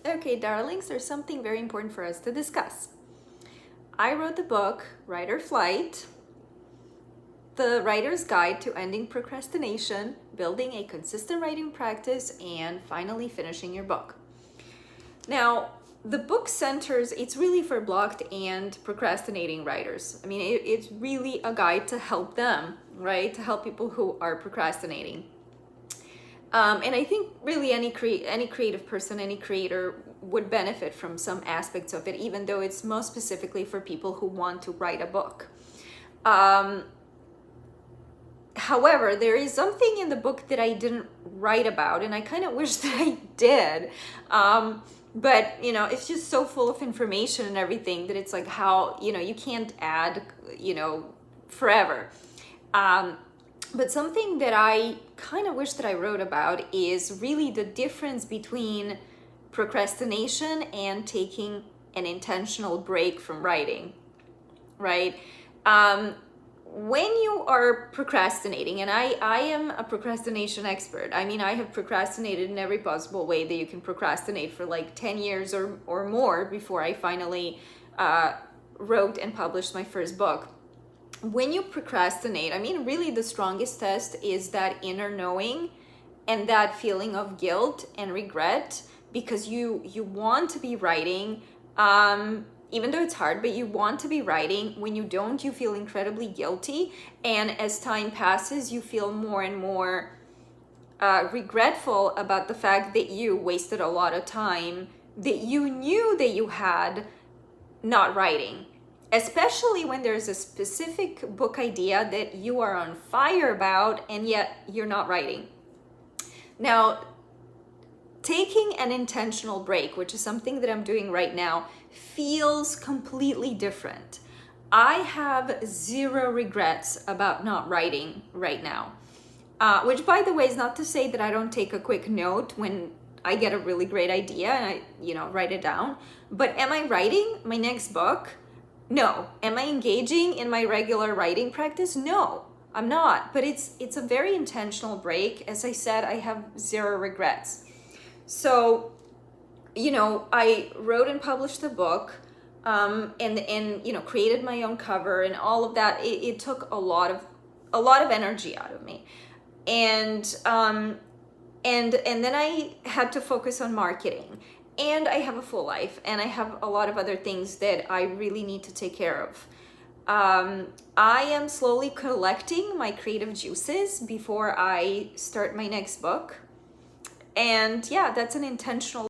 Okay, darlings, there's something very important for us to discuss. I wrote the book, Write or Flight, The Writer's Guide to Ending Procrastination, Building a Consistent Writing Practice, and finally finishing your book. Now, the book centers, it's really for blocked and procrastinating writers. I mean, it's really a guide to help them, right? To help people who are procrastinating. And I think really any creative person, any creator would benefit from some aspects of it, even though it's most specifically for people who want to write a book. However, there is something in the book that I didn't write about, and I kind of wish that I did. But, you know, it's just so full of information and everything that it's like how, you know, you can't add, you know, forever. But something that I kind of wish that I wrote about is really the difference between procrastination and taking an intentional break from writing, right? When you are procrastinating, and I am a procrastination expert. I mean, I have procrastinated in every possible way that you can procrastinate for like 10 years or more before I finally wrote and published my first book. When you procrastinate, I mean, really the strongest test is that inner knowing and that feeling of guilt and regret, because you want to be writing, even though it's hard, but you want to be writing. When you don't, you feel incredibly guilty. And as time passes, you feel more and more regretful about the fact that you wasted a lot of time that you knew that you had not writing. Especially when there's a specific book idea that you are on fire about and yet you're not writing. Now, taking an intentional break, which is something that I'm doing right now, feels completely different. I have zero regrets about not writing right now. Which, by the way, is not to say that I don't take a quick note when I get a really great idea and I, you know, write it down. But am I writing my next book? No. Am I engaging in my regular writing practice? No, I'm not. But it's a very intentional break. As I said, I have zero regrets. So, you know, I wrote and published the book, and you know, created my own cover and all of that. It took a lot of energy out of me, and then I had to focus on marketing. And I have a full life, and I have a lot of other things that I really need to take care of. I am slowly collecting my creative juices before I start my next book. And yeah, that's an intentional